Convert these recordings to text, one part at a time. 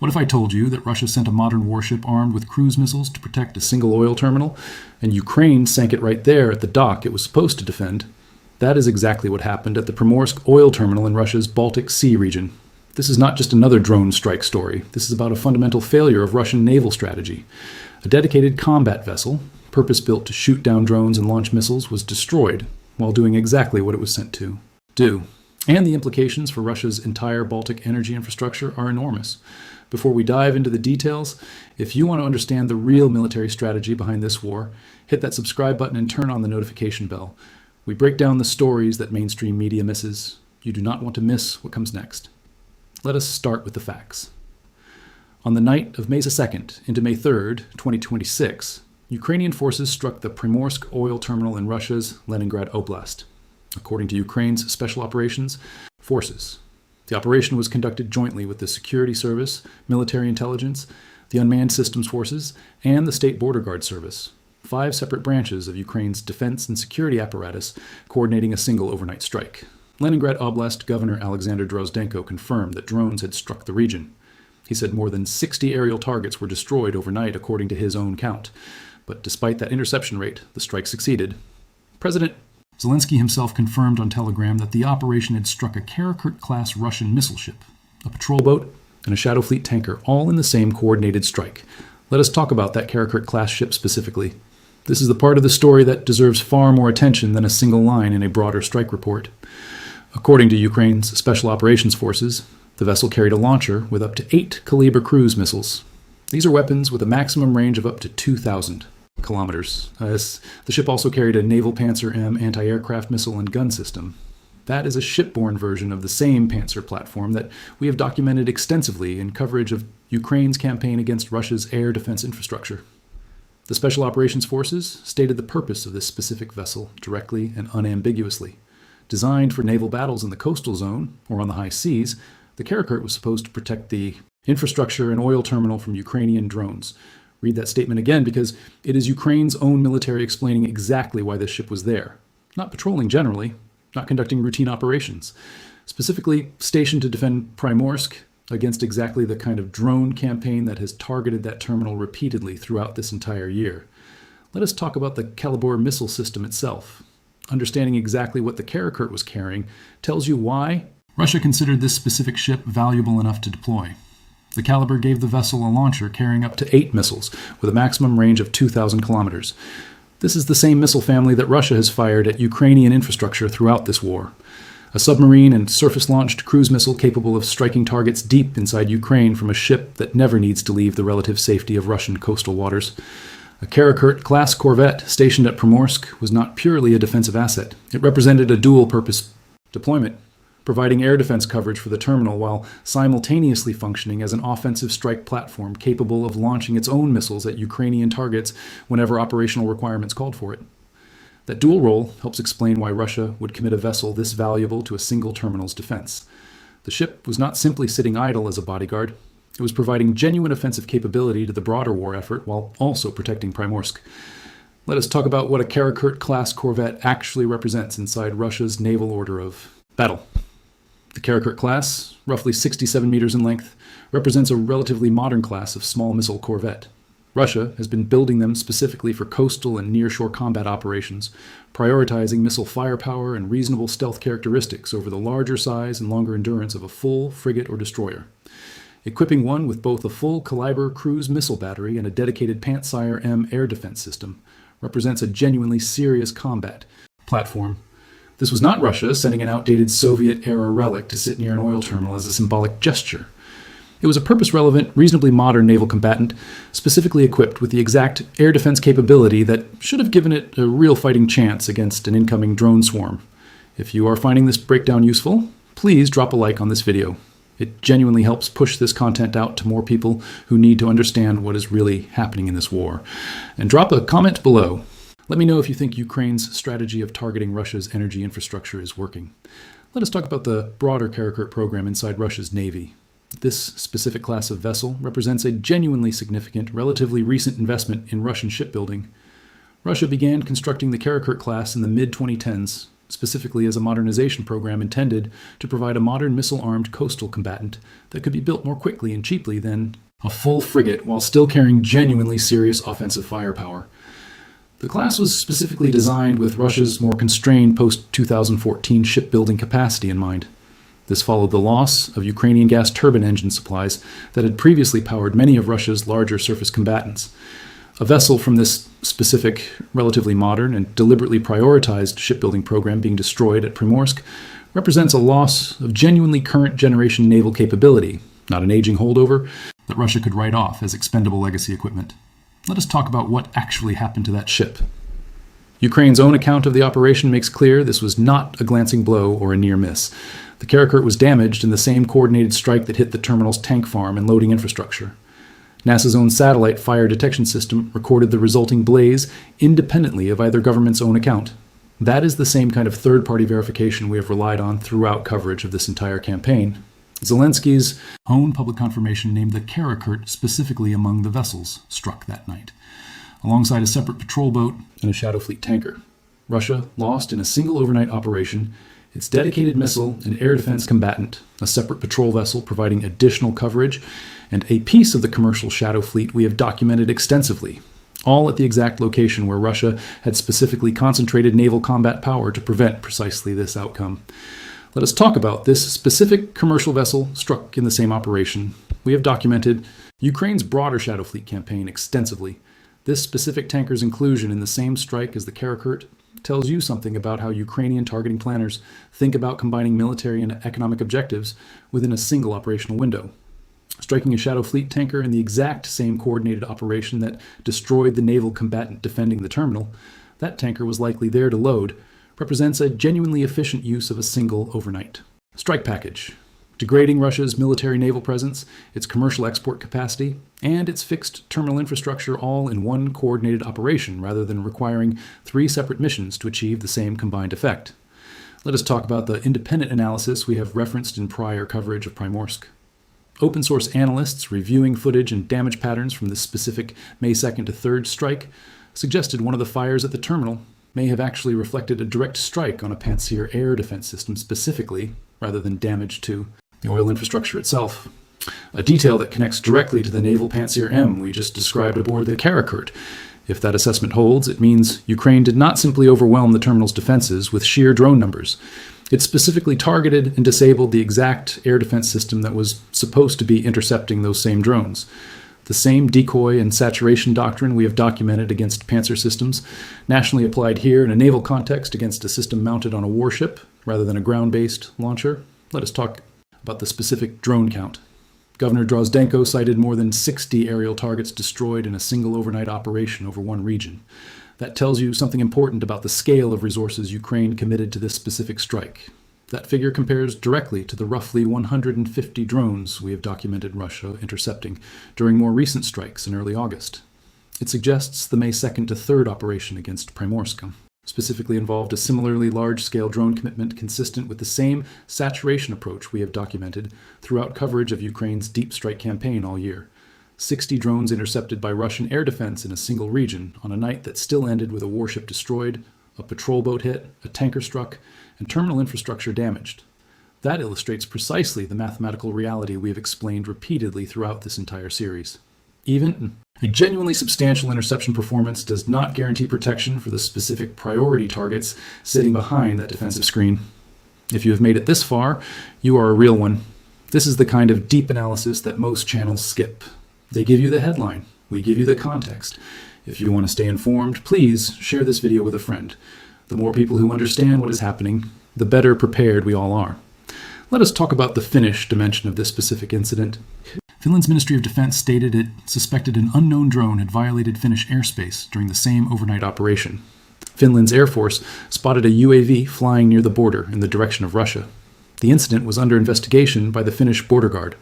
What if I told you that Russia sent a modern warship armed with cruise missiles to protect a single oil terminal, and Ukraine sank it right there at the dock it was supposed to defend? That is exactly what happened at the Primorsk oil terminal in Russia's Baltic Sea region. This is not just another drone strike story. This is about a fundamental failure of Russian naval strategy. A dedicated combat vessel, purpose-built to shoot down drones and launch missiles, was destroyed while doing exactly what it was sent to do. And the implications for Russia's entire Baltic energy infrastructure are enormous. Before we dive into the details, if you want to understand the real military strategy behind this war, hit that subscribe button and turn on the notification bell. We break down the stories that mainstream media misses. You do not want to miss what comes next. Let us start with the facts. On the night of May 2nd into May 3rd, 2026, Ukrainian forces struck the Primorsk oil terminal in Russia's Leningrad Oblast. According to Ukraine's Special Operations Forces, the operation was conducted jointly with the Security Service, Military Intelligence, the Unmanned Systems Forces, and the State Border Guard Service, 5 separate branches of Ukraine's defense and security apparatus coordinating a single overnight strike. Leningrad Oblast Governor Alexander Drozdenko confirmed that drones had struck the region. He said more than 60 aerial targets were destroyed overnight, according to his own count. But despite that interception rate, the strike succeeded. President Zelensky himself confirmed on Telegram that the operation had struck a Karakurt-class Russian missile ship, a patrol boat, and a Shadow Fleet tanker, all in the same coordinated strike. Let us talk about that Karakurt-class ship specifically. This is the part of the story that deserves far more attention than a single line in a broader strike report. According to Ukraine's Special Operations Forces, the vessel carried a launcher with up to 8 Kalibr cruise missiles. These are weapons with a maximum range of up to 2,000 kilometers. The ship also carried a Naval Pantsir-M anti-aircraft missile and gun system. That is a shipborne version of the same Pantsir platform that we have documented extensively in coverage of Ukraine's campaign against Russia's air defense infrastructure. The Special Operations Forces stated the purpose of this specific vessel directly and unambiguously. Designed for naval battles in the coastal zone or on the high seas, the Karakurt was supposed to protect the infrastructure and oil terminal from Ukrainian drones. Read that statement again because it is Ukraine's own military explaining exactly why this ship was there. Not patrolling generally, not conducting routine operations. Specifically stationed to defend Primorsk against exactly the kind of drone campaign that has targeted that terminal repeatedly throughout this entire year. Let us talk about the Kalibr missile system itself. Understanding exactly what the Karakurt was carrying tells you why Russia considered this specific ship valuable enough to deploy. The Kalibr gave the vessel a launcher carrying up to 8 missiles with a maximum range of 2,000 kilometers. This is the same missile family that Russia has fired at Ukrainian infrastructure throughout this war. A submarine and surface-launched cruise missile capable of striking targets deep inside Ukraine from a ship that never needs to leave the relative safety of Russian coastal waters. A Karakurt-class corvette stationed at Primorsk was not purely a defensive asset. It represented a dual-purpose deployment, providing air defense coverage for the terminal while simultaneously functioning as an offensive strike platform capable of launching its own missiles at Ukrainian targets whenever operational requirements called for it. That dual role helps explain why Russia would commit a vessel this valuable to a single terminal's defense. The ship was not simply sitting idle as a bodyguard. It was providing genuine offensive capability to the broader war effort while also protecting Primorsk. Let us talk about what a Karakurt-class corvette actually represents inside Russia's naval order of battle. The Karakurt class, roughly 67 meters in length, represents a relatively modern class of small missile corvette. Russia has been building them specifically for coastal and nearshore combat operations, prioritizing missile firepower and reasonable stealth characteristics over the larger size and longer endurance of a full frigate or destroyer. Equipping one with both a full Kalibr cruise missile battery and a dedicated Pantsir-M air defense system represents a genuinely serious combat platform. This was not Russia sending an outdated Soviet-era relic to sit near an oil terminal as a symbolic gesture. It was a purpose-relevant, reasonably modern naval combatant, specifically equipped with the exact air defense capability that should have given it a real fighting chance against an incoming drone swarm. If you are finding this breakdown useful, please drop a like on this video. It genuinely helps push this content out to more people who need to understand what is really happening in this war. And drop a comment below. Let me know if you think Ukraine's strategy of targeting Russia's energy infrastructure is working. Let us talk about the broader Karakurt program inside Russia's Navy. This specific class of vessel represents a genuinely significant, relatively recent investment in Russian shipbuilding. Russia began constructing the Karakurt class in the mid-2010s, specifically as a modernization program intended to provide a modern missile-armed coastal combatant that could be built more quickly and cheaply than a full frigate while still carrying genuinely serious offensive firepower. The class was specifically designed with Russia's more constrained post-2014 shipbuilding capacity in mind. This followed the loss of Ukrainian gas turbine engine supplies that had previously powered many of Russia's larger surface combatants. A vessel from this specific, relatively modern, and deliberately prioritized shipbuilding program being destroyed at Primorsk represents a loss of genuinely current-generation naval capability, not an aging holdover that Russia could write off as expendable legacy equipment. Let us talk about what actually happened to that ship. Ukraine's own account of the operation makes clear this was not a glancing blow or a near miss. The Karakurt was damaged in the same coordinated strike that hit the terminal's tank farm and loading infrastructure. NASA's own satellite fire detection system recorded the resulting blaze independently of either government's own account. That is the same kind of third-party verification we have relied on throughout coverage of this entire campaign. Zelensky's own public confirmation named the Karakurt specifically among the vessels struck that night, alongside a separate patrol boat and a Shadow Fleet tanker. Russia lost in a single overnight operation its dedicated missile and air defense combatant, a separate patrol vessel providing additional coverage, and a piece of the commercial Shadow Fleet we have documented extensively, all at the exact location where Russia had specifically concentrated naval combat power to prevent precisely this outcome. Let us talk about this specific commercial vessel struck in the same operation. We have documented Ukraine's broader Shadow Fleet campaign extensively. This specific tanker's inclusion in the same strike as the Karakurt tells you something about how Ukrainian targeting planners think about combining military and economic objectives within a single operational window. Striking a Shadow Fleet tanker in the exact same coordinated operation that destroyed the naval combatant defending the terminal, that tanker was likely there to load, represents a genuinely efficient use of a single overnight strike package, degrading Russia's military naval presence, its commercial export capacity, and its fixed terminal infrastructure all in one coordinated operation rather than requiring 3 separate missions to achieve the same combined effect. Let us talk about the independent analysis we have referenced in prior coverage of Primorsk. Open source analysts reviewing footage and damage patterns from this specific May 2nd to 3rd strike suggested one of the fires at the terminal may have actually reflected a direct strike on a Pantsir air defense system specifically, rather than damage to the oil infrastructure itself. A detail that connects directly to the naval Pantsir-M we just described aboard the Karakurt. If that assessment holds, it means Ukraine did not simply overwhelm the terminal's defenses with sheer drone numbers. It specifically targeted and disabled the exact air defense system that was supposed to be intercepting those same drones. The same decoy and saturation doctrine we have documented against Pantsir systems, nationally applied here in a naval context against a system mounted on a warship rather than a ground-based launcher. Let us talk about the specific drone count. Governor Drozdenko cited more than 60 aerial targets destroyed in a single overnight operation over one region. That tells you something important about the scale of resources Ukraine committed to this specific strike. That figure compares directly to the roughly 150 drones we have documented Russia intercepting during more recent strikes in early August. It suggests the May 2nd to 3rd operation against Primorsk specifically involved a similarly large-scale drone commitment consistent with the same saturation approach we have documented throughout coverage of Ukraine's deep strike campaign all year. 60 drones intercepted by Russian air defense in a single region on a night that still ended with a warship destroyed, a patrol boat hit, a tanker struck, and terminal infrastructure damaged. That illustrates precisely the mathematical reality we have explained repeatedly throughout this entire series. Even a genuinely substantial interception performance does not guarantee protection for the specific priority targets sitting behind that defensive screen. If you have made it this far, you are a real one. This is the kind of deep analysis that most channels skip. They give you the headline. We give you the context. If you want to stay informed, please share this video with a friend. The more people who understand what is happening, the better prepared we all are. Let us talk about the Finnish dimension of this specific incident. Finland's Ministry of Defense stated it suspected an unknown drone had violated Finnish airspace during the same overnight operation. Finland's Air Force spotted a UAV flying near the border in the direction of Russia. The incident was under investigation by the Finnish border guard.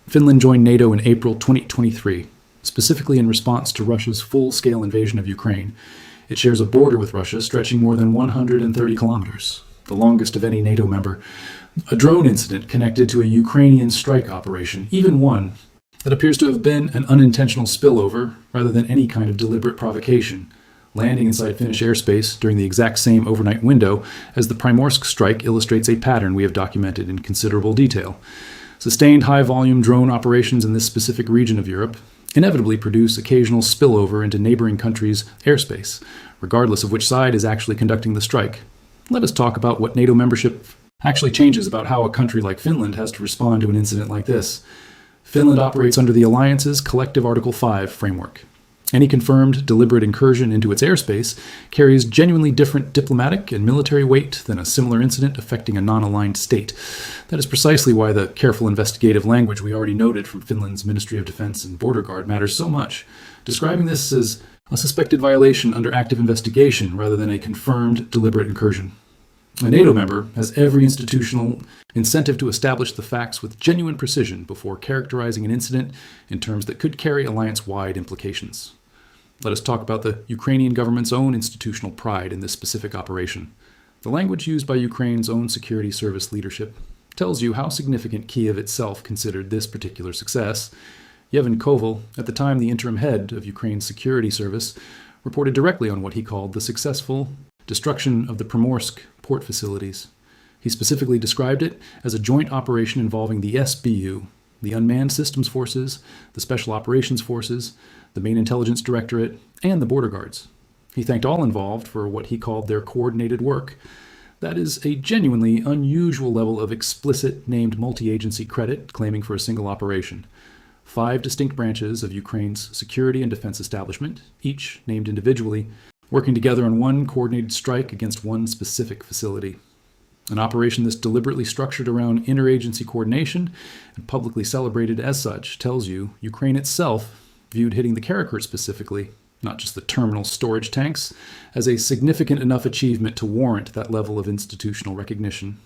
Finland joined NATO in April 2023, specifically in response to Russia's full-scale invasion of Ukraine. It shares a border with Russia stretching more than 130 kilometers, the longest of any NATO member. A drone incident connected to a Ukrainian strike operation, even one that appears to have been an unintentional spillover rather than any kind of deliberate provocation, landing inside Finnish airspace during the exact same overnight window as the Primorsk strike illustrates a pattern we have documented in considerable detail. Sustained high-volume drone operations in this specific region of Europe inevitably produce occasional spillover into neighboring countries' airspace, regardless of which side is actually conducting the strike. Let us talk about what NATO membership actually changes about how a country like Finland has to respond to an incident like this. Finland operates under the alliance's Collective Article 5 framework. Any confirmed deliberate incursion into its airspace carries genuinely different diplomatic and military weight than a similar incident affecting a non-aligned state. That is precisely why the careful investigative language we already noted from Finland's Ministry of Defense and Border Guard matters so much, describing this as a suspected violation under active investigation rather than a confirmed deliberate incursion. A NATO member has every institutional incentive to establish the facts with genuine precision before characterizing an incident in terms that could carry alliance-wide implications. Let us talk about the Ukrainian government's own institutional pride in this specific operation. The language used by Ukraine's own security service leadership tells you how significant Kiev itself considered this particular success. Yevhen Koval, at the time the interim head of Ukraine's security service, reported directly on what he called the successful destruction of the Primorsk port facilities. He specifically described it as a joint operation involving the SBU, the Unmanned Systems Forces, the Special Operations Forces, the Main Intelligence Directorate, and the Border Guards. He thanked all involved for what he called their coordinated work. That is a genuinely unusual level of explicit named multi-agency credit claiming for a single operation. 5 distinct branches of Ukraine's security and defense establishment, each named individually, working together on one coordinated strike against one specific facility. An operation that's deliberately structured around interagency coordination and publicly celebrated as such tells you Ukraine itself viewed hitting the Karakurt specifically, not just the terminal storage tanks, as a significant enough achievement to warrant that level of institutional recognition.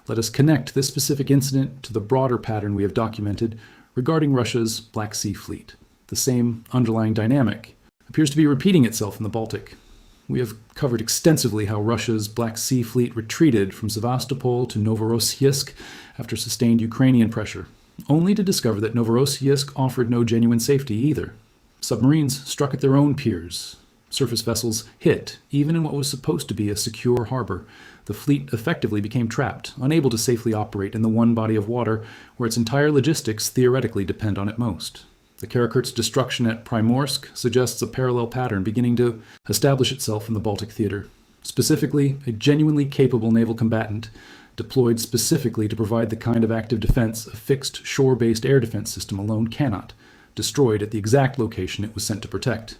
Let us connect this specific incident to the broader pattern we have documented regarding Russia's Black Sea Fleet. The same underlying dynamic appears to be repeating itself in the Baltic. We have covered extensively how Russia's Black Sea Fleet retreated from Sevastopol to Novorossiysk after sustained Ukrainian pressure, only to discover that Novorossiysk offered no genuine safety either. Submarines struck at their own piers. Surface vessels hit, even in what was supposed to be a secure harbor. The fleet effectively became trapped, unable to safely operate in the one body of water where its entire logistics theoretically depend on it most. The Karakurt's destruction at Primorsk suggests a parallel pattern beginning to establish itself in the Baltic theater. Specifically, a genuinely capable naval combatant deployed specifically to provide the kind of active defense a fixed shore-based air defense system alone cannot, destroyed at the exact location it was sent to protect.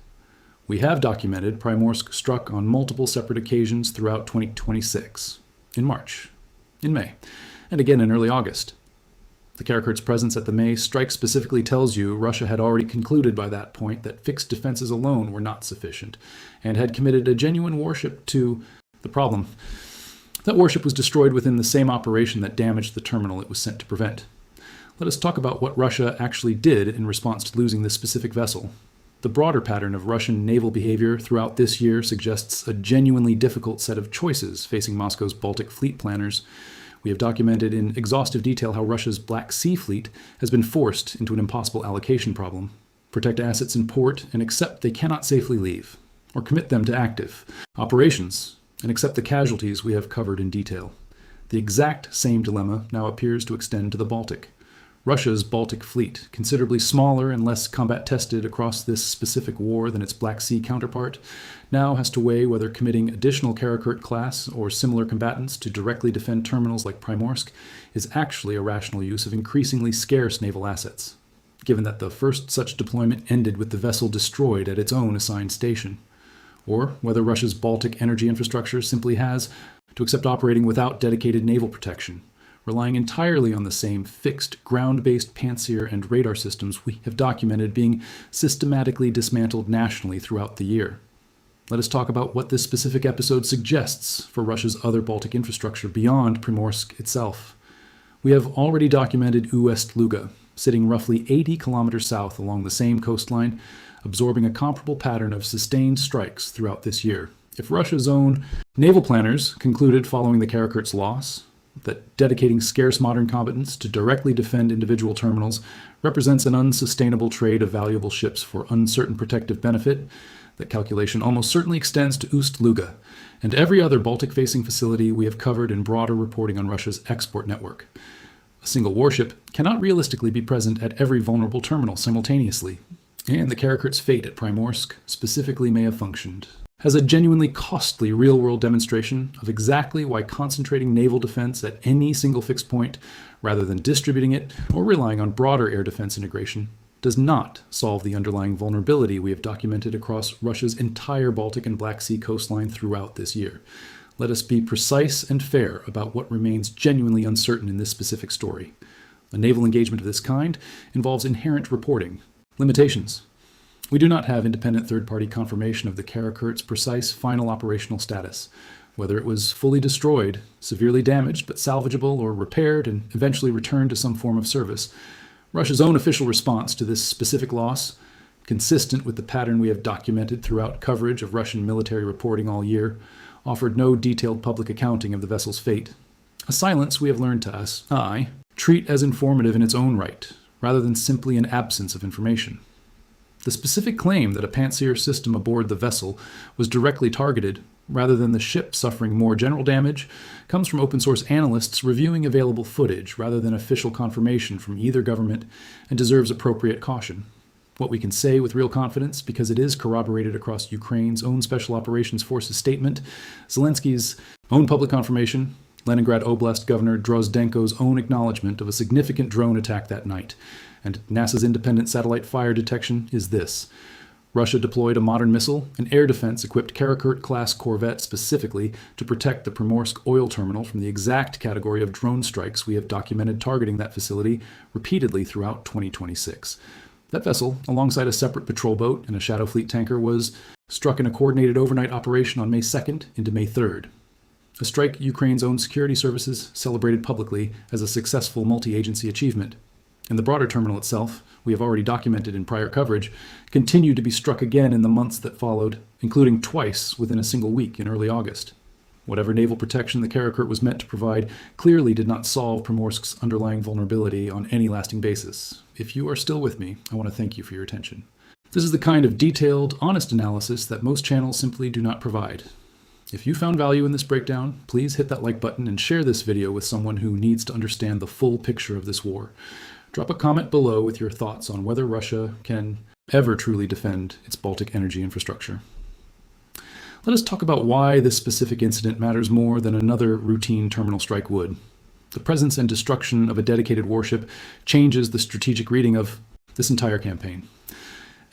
We have documented Primorsk struck on multiple separate occasions throughout 2026, in March, in May, and again in early August. The Karakurt's presence at the May strike specifically tells you Russia had already concluded by that point that fixed defenses alone were not sufficient, and had committed a genuine warship to the problem. That warship was destroyed within the same operation that damaged the terminal it was sent to prevent. Let us talk about what Russia actually did in response to losing this specific vessel. The broader pattern of Russian naval behavior throughout this year suggests a genuinely difficult set of choices facing Moscow's Baltic Fleet planners. We have documented in exhaustive detail how Russia's Black Sea Fleet has been forced into an impossible allocation problem. Protect assets in port and accept they cannot safely leave, or commit them to active operations and accept the casualties we have covered in detail. The exact same dilemma now appears to extend to the Baltic. Russia's Baltic Fleet, considerably smaller and less combat-tested across this specific war than its Black Sea counterpart, now has to weigh whether committing additional Karakurt-class or similar combatants to directly defend terminals like Primorsk is actually a rational use of increasingly scarce naval assets, given that the first such deployment ended with the vessel destroyed at its own assigned station, or whether Russia's Baltic energy infrastructure simply has to accept operating without dedicated naval protection, relying entirely on the same fixed, ground-based Pantsir and radar systems we have documented being systematically dismantled nationally throughout the year. Let us talk about what this specific episode suggests for Russia's other Baltic infrastructure beyond Primorsk itself. We have already documented Ust-Luga, sitting roughly 80 kilometers south along the same coastline, absorbing a comparable pattern of sustained strikes throughout this year. If Russia's own naval planners concluded following the Karakurt's loss that dedicating scarce modern combatants to directly defend individual terminals represents an unsustainable trade of valuable ships for uncertain protective benefit, That calculation almost certainly extends to Ust-Luga and every other Baltic-facing facility we have covered in broader reporting on Russia's export network. A single warship cannot realistically be present at every vulnerable terminal simultaneously, and the Karakurt's fate at Primorsk specifically may have functioned as a genuinely costly real-world demonstration of exactly why concentrating naval defense at any single fixed point, rather than distributing it or relying on broader air defense integration, does not solve the underlying vulnerability we have documented across Russia's entire Baltic and Black Sea coastline throughout this year. Let us be precise and fair about what remains genuinely uncertain in this specific story. A naval engagement of this kind involves inherent reporting limitations. We do not have independent third-party confirmation of the Karakurt's precise final operational status, whether it was fully destroyed, severely damaged but salvageable, or repaired and eventually returned to some form of service. Russia's own official response to this specific loss, consistent with the pattern we have documented throughout coverage of Russian military reporting all year, offered no detailed public accounting of the vessel's fate. A silence we have learned to treat as informative in its own right, rather than simply an absence of information. The specific claim that a Pantsir system aboard the vessel was directly targeted, rather than the ship suffering more general damage, comes from open-source analysts reviewing available footage rather than official confirmation from either government, and deserves appropriate caution. What we can say with real confidence, because it is corroborated across Ukraine's own Special Operations Forces statement, Zelensky's own public confirmation, Leningrad Oblast Governor Drozdenko's own acknowledgement of a significant drone attack that night, and NASA's independent satellite fire detection is this. Russia deployed a modern missile, an air defense-equipped Karakurt-class corvette specifically to protect the Primorsk oil terminal from the exact category of drone strikes we have documented targeting that facility repeatedly throughout 2026. That vessel, alongside a separate patrol boat and a Shadow Fleet tanker, was struck in a coordinated overnight operation on May 2nd into May 3rd. A strike Ukraine's own security services celebrated publicly as a successful multi-agency achievement. And the broader terminal itself, we have already documented in prior coverage, continued to be struck again in the months that followed, including twice within a single week in early August. Whatever naval protection the Karakurt was meant to provide clearly did not solve Primorsk's underlying vulnerability on any lasting basis. If you are still with me, I want to thank you for your attention. This is the kind of detailed, honest analysis that most channels simply do not provide. If you found value in this breakdown, please hit that like button and share this video with someone who needs to understand the full picture of this war. Drop a comment below with your thoughts on whether Russia can ever truly defend its Baltic energy infrastructure. Let us talk about why this specific incident matters more than another routine terminal strike would. The presence and destruction of a dedicated warship changes the strategic reading of this entire campaign.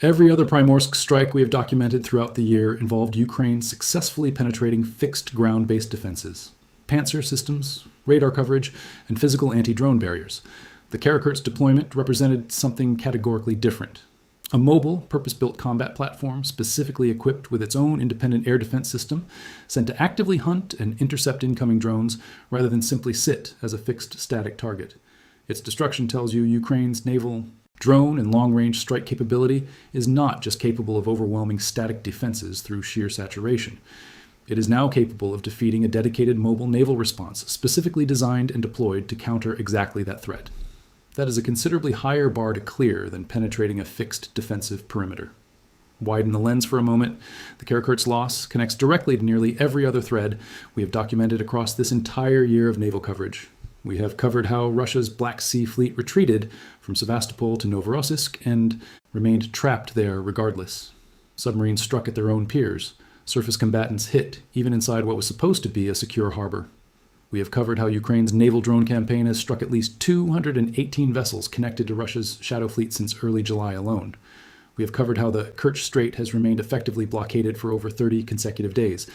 Every other Primorsk strike we have documented throughout the year involved Ukraine successfully penetrating fixed ground-based defenses, Pantsir systems, radar coverage, and physical anti-drone barriers. The Karakurt's deployment represented something categorically different. A mobile, purpose-built combat platform specifically equipped with its own independent air defense system, sent to actively hunt and intercept incoming drones rather than simply sit as a fixed static target. Its destruction tells you Ukraine's naval drone and long-range strike capability is not just capable of overwhelming static defenses through sheer saturation. It is now capable of defeating a dedicated mobile naval response specifically designed and deployed to counter exactly that threat. That is a considerably higher bar to clear than penetrating a fixed defensive perimeter. Widen the lens for a moment, the Karakurt's loss connects directly to nearly every other thread we have documented across this entire year of naval coverage. We have covered how Russia's Black Sea Fleet retreated from Sevastopol to Novorossiysk and remained trapped there regardless. Submarines struck at their own piers. Surface combatants hit, even inside what was supposed to be a secure harbor. We have covered how Ukraine's naval drone campaign has struck at least 218 vessels connected to Russia's Shadow Fleet since early July alone. We have covered how the Kerch Strait has remained effectively blockaded for over 30 consecutive days.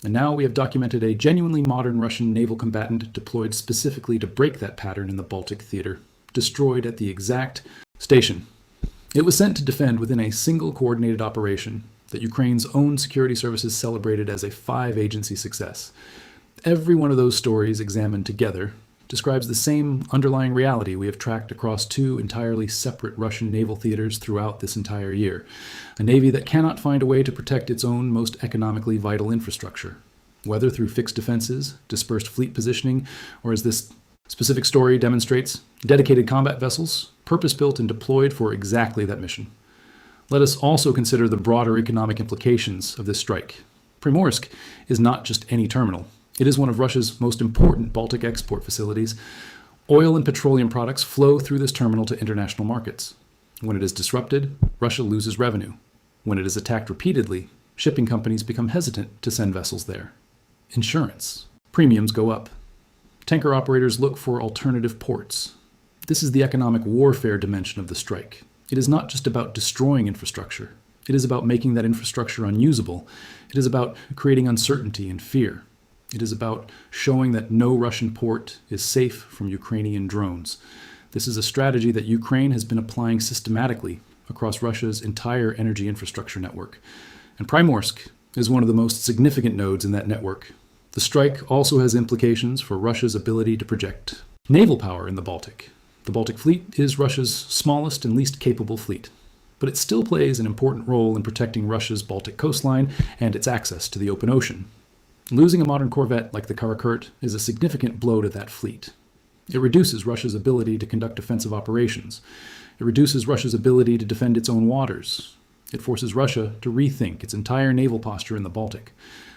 And now we have documented a genuinely modern Russian naval combatant deployed specifically to break that pattern in the Baltic theater, destroyed at the exact station. It was sent to defend within a single coordinated operation that Ukraine's own security services celebrated as a 5-agency success. Every one of those stories examined together describes the same underlying reality we have tracked across 2 entirely separate Russian naval theaters throughout this entire year. A navy that cannot find a way to protect its own most economically vital infrastructure, whether through fixed defenses, dispersed fleet positioning, or as this specific story demonstrates, dedicated combat vessels, purpose-built and deployed for exactly that mission. Let us also consider the broader economic implications of this strike. Primorsk is not just any terminal. It is one of Russia's most important Baltic export facilities. Oil and petroleum products flow through this terminal to international markets. When it is disrupted, Russia loses revenue. When it is attacked repeatedly, shipping companies become hesitant to send vessels there. Insurance. Premiums go up. Tanker operators look for alternative ports. This is the economic warfare dimension of the strike. It is not just about destroying infrastructure. It is about making that infrastructure unusable. It is about creating uncertainty and fear. It is about showing that no Russian port is safe from Ukrainian drones. This is a strategy that Ukraine has been applying systematically across Russia's entire energy infrastructure network. And Primorsk is one of the most significant nodes in that network. The strike also has implications for Russia's ability to project naval power in the Baltic. The Baltic Fleet is Russia's smallest and least capable fleet, but it still plays an important role in protecting Russia's Baltic coastline and its access to the open ocean. Losing a modern corvette like the Karakurt is a significant blow to that fleet. It reduces Russia's ability to conduct offensive operations. It reduces Russia's ability to defend its own waters. It forces Russia to rethink its entire naval posture in the Baltic.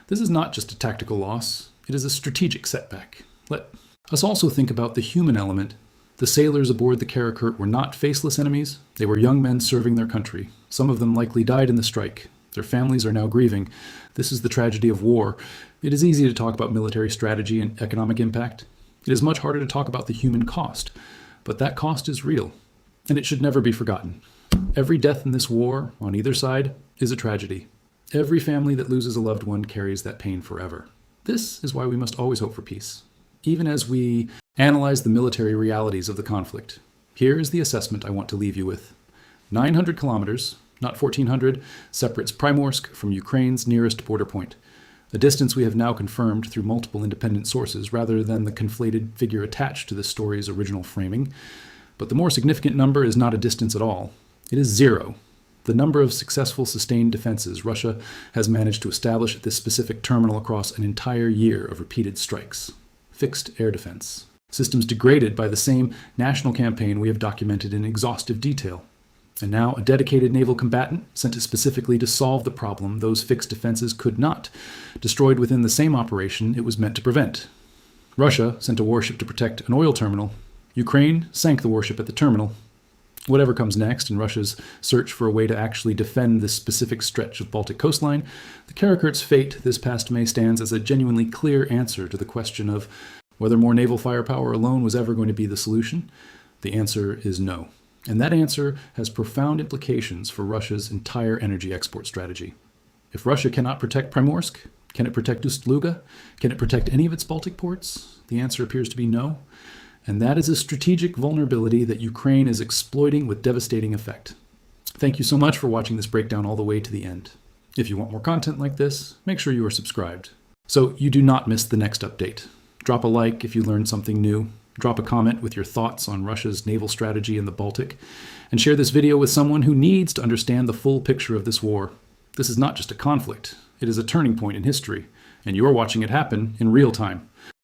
This is not just a tactical loss, it is a strategic setback. Let us also think about the human element. The sailors aboard the Karakurt were not faceless enemies. They were young men serving their country. Some of them likely died in the strike. Their families are now grieving. This is the tragedy of war. It is easy to talk about military strategy and economic impact. It is much harder to talk about the human cost. But that cost is real, and it should never be forgotten. Every death in this war, on either side, is a tragedy. Every family that loses a loved one carries that pain forever. This is why we must always hope for peace, even as we analyze the military realities of the conflict. Here is the assessment I want to leave you with. 900 kilometers, not 1,400, separates Primorsk from Ukraine's nearest border point, a distance we have now confirmed through multiple independent sources rather than the conflated figure attached to this story's original framing. But the more significant number is not a distance at all. It is 0. The number of successful sustained defenses Russia has managed to establish at this specific terminal across an entire year of repeated strikes. Fixed air defense. Systems degraded by the same national campaign we have documented in exhaustive detail. And now a dedicated naval combatant sent specifically to solve the problem those fixed defenses could not, destroyed within the same operation it was meant to prevent. Russia sent a warship to protect an oil terminal. Ukraine sank the warship at the terminal. Whatever comes next in Russia's search for a way to actually defend this specific stretch of Baltic coastline, the Karakurt's fate this past May stands as a genuinely clear answer to the question of whether more naval firepower alone was ever going to be the solution. The answer is no. And that answer has profound implications for Russia's entire energy export strategy. If Russia cannot protect Primorsk, can it protect Ust-Luga? Can it protect any of its Baltic ports? The answer appears to be no. And that is a strategic vulnerability that Ukraine is exploiting with devastating effect. Thank you so much for watching this breakdown all the way to the end. If you want more content like this, make sure you are subscribed, so you do not miss the next update. Drop a like if you learned something new. Drop a comment with your thoughts on Russia's naval strategy in the Baltic, and share this video with someone who needs to understand the full picture of this war. This is not just a conflict, it is a turning point in history, and you are watching it happen in real time.